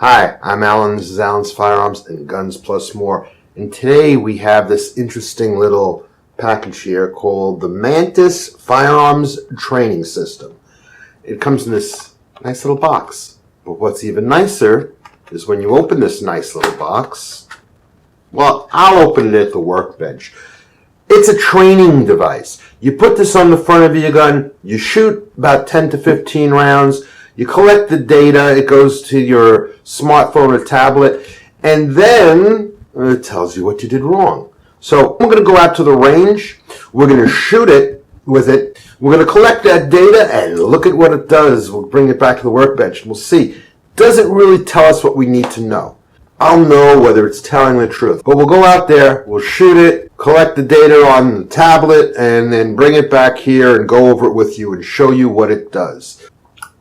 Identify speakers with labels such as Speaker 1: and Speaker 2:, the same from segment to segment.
Speaker 1: Hi, I'm Alan. This is Alan's Firearms and Guns Plus More. And today we have this interesting little package here called the Mantis Firearms Training System. It comes in this nice little box. But what's even nicer is when you open this nice little box, well, I'll open it at the workbench. It's a training device. You put this on the front of your gun, you shoot about 10 to 15 rounds, you collect the data, it goes to your smartphone or tablet, and then it tells you what you did wrong. So I'm going to go out to the range, we're going to shoot it with it, we're going to collect that data and look at what it does. We'll bring it back to the workbench and we'll see. Does it really tell us what we need to know? I'll know whether it's telling the truth. But we'll go out there, we'll shoot it, collect the data on the tablet, and then bring it back here and go over it with you and show you what it does.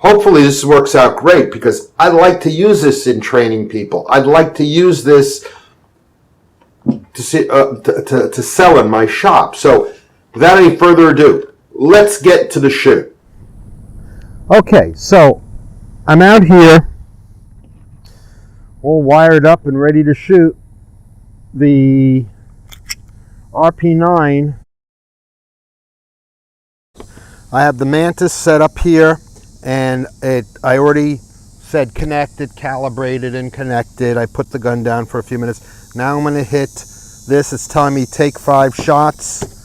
Speaker 1: Hopefully this works out great because I'd like to use this in training people. I'd like to use this to sell in my shop. So without any further ado, let's get to the shoot. Okay, so I'm out here all wired up and ready to shoot the RP9. I have the Mantis set up here, and I already said connected, calibrated, and connected. I put the gun down for a few minutes. Now I'm going to hit this. It's telling me take 5 shots.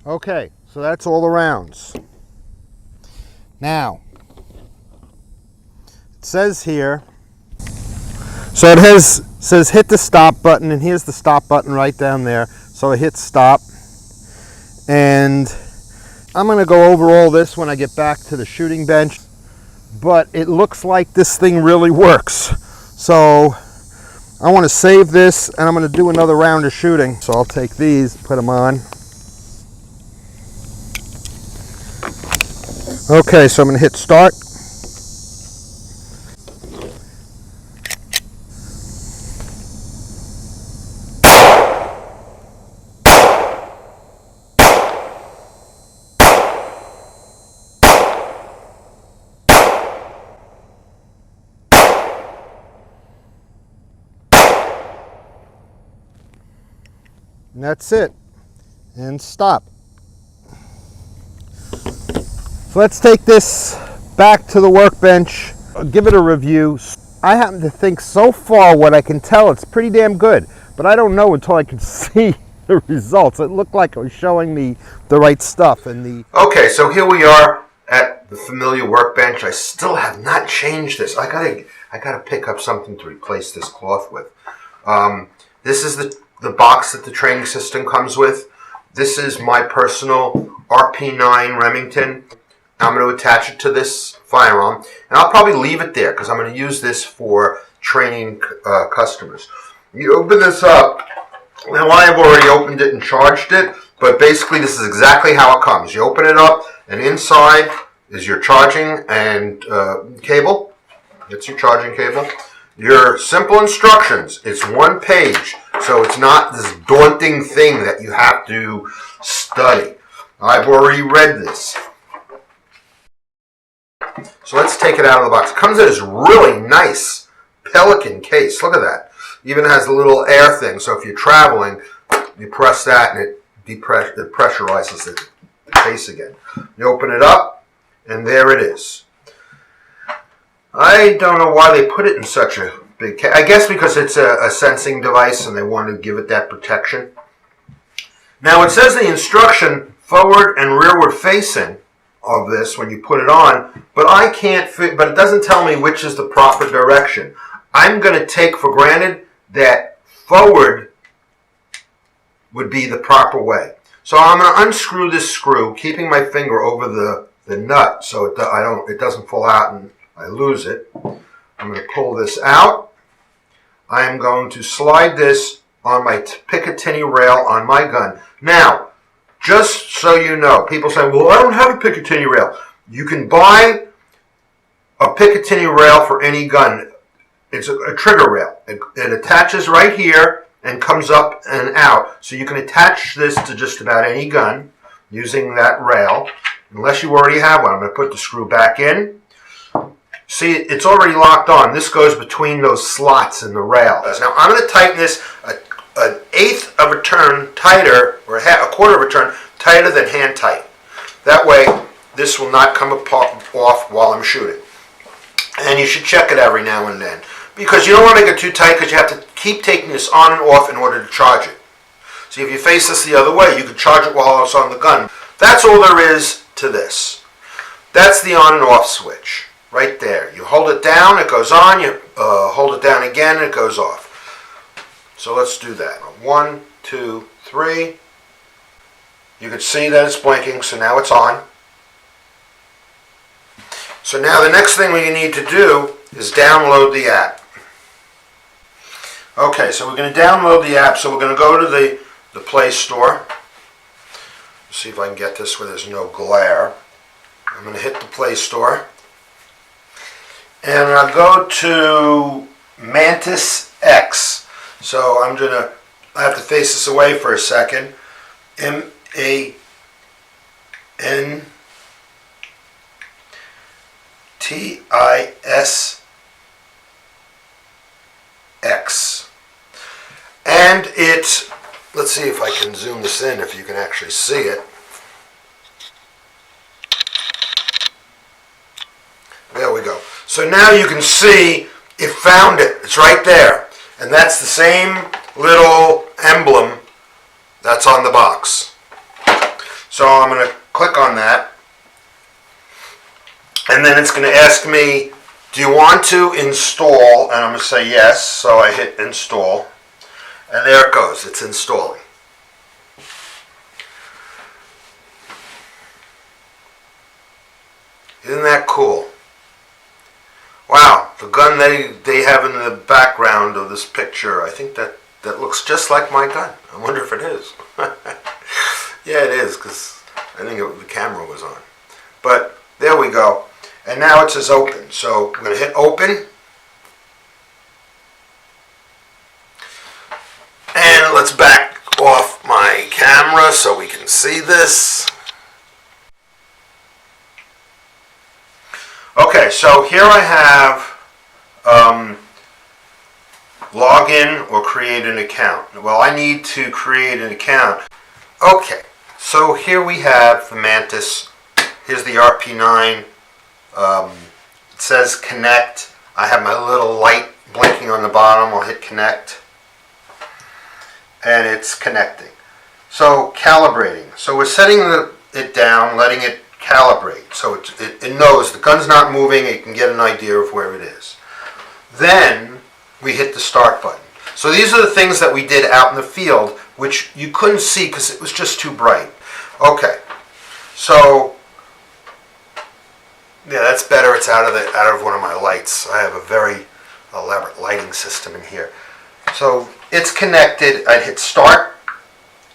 Speaker 1: Okay, so that's all the rounds. Now, it says here, so it says hit the stop button, and here's the stop button right down there. So I hit stop, and I'm going to go over all this when I get back to the shooting bench, but it looks like this thing really works. So I want to save this, and I'm going to do another round of shooting. So I'll take these, put them on. Okay, so I'm going to hit start. And that's it. And stop. So let's take this back to the workbench, give it a review. I happen to think so far, what I can tell, it's pretty damn good, but I don't know until I can see the results. It looked like it was showing me the right stuff. Okay, so here we are at the familiar workbench. I still have not changed this. I gotta pick up something to replace this cloth with. This is the box that the training system comes with. This is my personal RP9 Remington. I'm going to attach it to this firearm, and I'll probably leave it there because I'm going to use this for training customers. You open this up. Now I have already opened it and charged it, but basically this is exactly how it comes. You open it up, and inside is your charging and cable. It's your charging cable. Your simple instructions. It's 1 page, so it's not this daunting thing that you have to study. I've already read this. So let's take it out of the box. It comes in this really nice Pelican case. Look at that. Even has a little air thing, so if you're traveling, you press that and it pressurizes the case again. You open it up, and there it is. I don't know why they put it in such a big case. I guess because it's a sensing device and they want to give it that protection. Now it says the instruction forward and rearward facing of this when you put it on, but I can't fit, but it doesn't tell me which is the proper direction. I'm going to take for granted that forward would be the proper way. So I'm going to unscrew this screw, keeping my finger over the nut so it doesn't fall out and I lose it. I'm going to pull this out. I am going to slide this on my Picatinny rail on my gun. Now, just so you know, people say, well, I don't have a Picatinny rail. You can buy a Picatinny rail for any gun. It's a trigger rail. It attaches right here and comes up and out. So you can attach this to just about any gun using that rail, unless you already have one. I'm going to put the screw back in. See, it's already locked on. This goes between those slots in the rail. Now I'm going to tighten this an eighth of a turn tighter, or a quarter of a turn tighter than hand tight. That way, this will not come off while I'm shooting. And you should check it every now and then, because you don't want to make it too tight, because you have to keep taking this on and off in order to charge it. See, if you face this the other way, you can charge it while it's on the gun. That's all there is to this. That's the on and off switch. Right there. You hold it down, it goes on. You hold it down again, it goes off. So let's do that. 1, 2, 3. You can see that it's blinking, so now it's on. So now the next thing we need to do is download the app. Okay, so we're going to download the app. So we're going to go to the Play Store. See if I can get this where there's no glare. I'm going to hit the Play Store. And I'll go to Mantis X. So I have to face this away for a second. MANTIS X. And it's, let's see if I can zoom this in, if you can actually see it. There we go. So now you can see it found it. It's right there. And that's the same little emblem that's on the box. So I'm going to click on that. And then it's going to ask me, do you want to install? And I'm going to say yes. So I hit install. And there it goes. It's installing. Isn't that cool? Wow, the gun they have in the background of this picture, I think that looks just like my gun. I wonder if it is. Yeah, it is, because I think the camera was on. But there we go. And now it says open. So I'm going to hit open. And let's back off my camera so we can see this. Okay, so here I have log in or create an account. Well, I need to create an account. Okay, so here we have the Mantis. Here's the RP9. It says connect. I have my little light blinking on the bottom. I'll hit connect. And it's connecting. So calibrating. So we're setting it down, letting it calibrate. So it knows the gun's not moving. It can get an idea of where it is. Then we hit the start button. So these are the things that we did out in the field, which you couldn't see because it was just too bright. Okay, so yeah, that's better. It's out of one of my lights. I have a very elaborate lighting system in here. So it's connected. I hit start,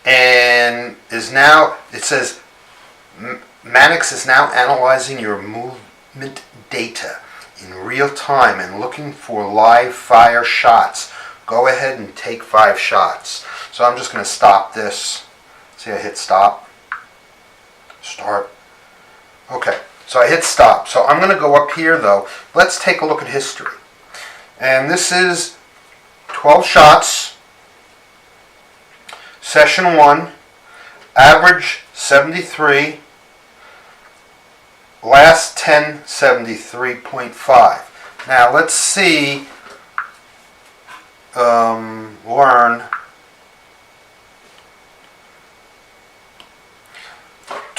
Speaker 1: and it says Mannix is now analyzing your movement data in real time and looking for live fire shots. Go ahead and take 5 shots. So I'm just going to stop this. See, I hit stop. Start. Okay, so I hit stop. So I'm going to go up here though. Let's take a look at history. And this is 12 shots. Session 1. Average 73. Last 10, 73.5. Now let's see, learn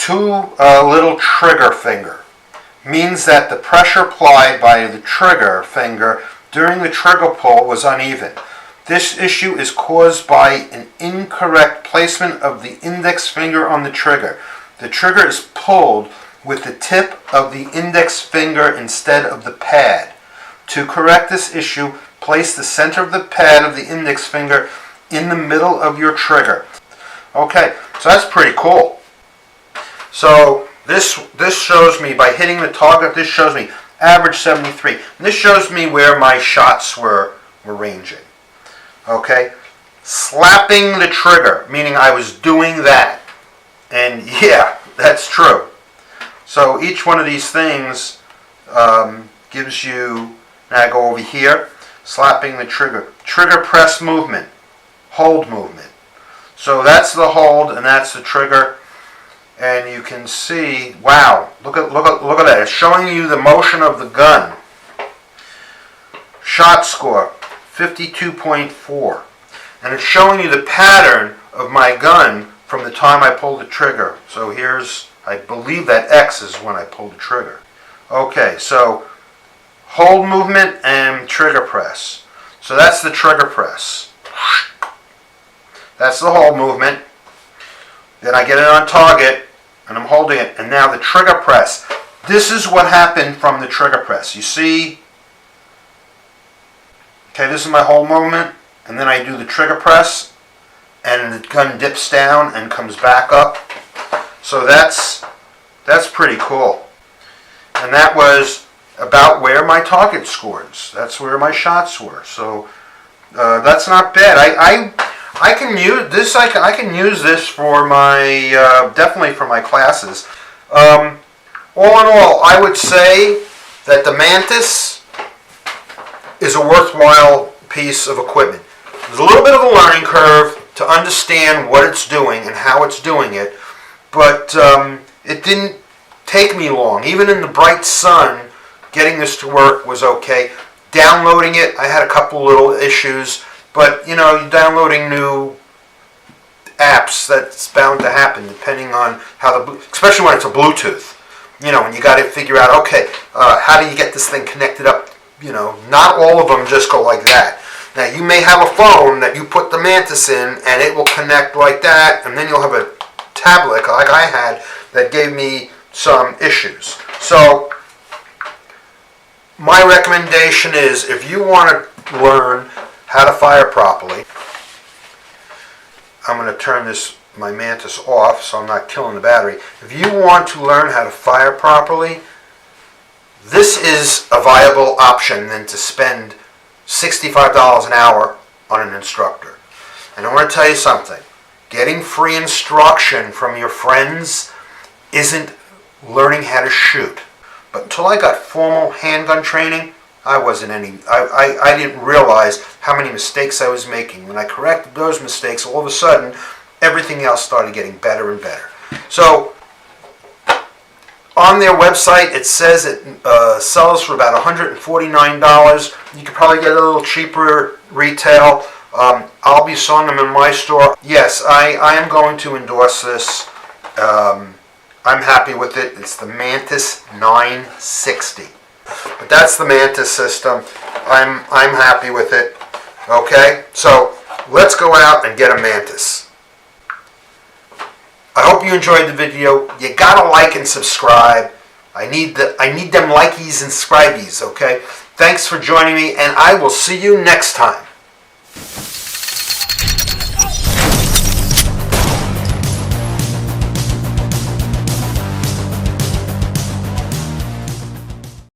Speaker 1: little trigger finger. Means that the pressure applied by the trigger finger during the trigger pull was uneven. This issue is caused by an incorrect placement of the index finger on the trigger. The trigger is pulled with the tip of the index finger instead of the pad. To correct this issue, place the center of the pad of the index finger in the middle of your trigger. Okay, so that's pretty cool. So this shows me, by hitting the target, this shows me average 73. And this shows me where my shots were ranging. Okay, slapping the trigger, meaning I was doing that. And yeah, that's true. So each one of these things gives you, now I go over here, slapping the trigger. Trigger press movement, hold movement. So that's the hold and that's the trigger. And you can see, wow, look at that. It's showing you the motion of the gun. Shot score, 52.4. And it's showing you the pattern of my gun from the time I pulled the trigger. So here's, I believe that X is when I pulled the trigger. Okay, so hold movement and trigger press. So that's the trigger press. That's the hold movement. Then I get it on target and I'm holding it. And now the trigger press. This is what happened from the trigger press. You see? Okay, this is my hold movement. And then I do the trigger press. And the gun dips down and comes back up. So that's pretty cool. And that was about where my target scores. That's where my shots were. So that's not bad. I can use this. I can use this for my definitely for my classes. All in all, I would say that the Mantis is a worthwhile piece of equipment. There's a little bit of a learning curve to understand what it's doing and how it's doing it, but it didn't take me long. Even in the bright sun, getting this to work was okay. Downloading it, I had a couple little issues, but you know, downloading new apps, that's bound to happen depending on how especially when it's a Bluetooth. You know, and you got to figure out, okay, how do you get this thing connected up? You know, not all of them just go like that. Now, you may have a phone that you put the Mantis in, and it will connect like that, and then you'll have a tablet like I had that gave me some issues. So, my recommendation is, if you want to learn how to fire properly, I'm going to turn my Mantis off so I'm not killing the battery. If you want to learn how to fire properly, this is a viable option than to spend $65 an hour on an instructor. And I want to tell you something. Getting free instruction from your friends isn't learning how to shoot. But until I got formal handgun training, I didn't realize how many mistakes I was making. When I corrected those mistakes, all of a sudden, everything else started getting better and better. So, on their website, it says it sells for about $149. You could probably get a little cheaper retail. I'll be selling them in my store. Yes, I am going to endorse this. I'm happy with it. It's the Mantis 960. But that's the Mantis system. I'm happy with it. Okay, so let's go out and get a Mantis. I hope you enjoyed the video. You gotta like and subscribe. I need them likies and scribies, okay? Thanks for joining me, and I will see you next time.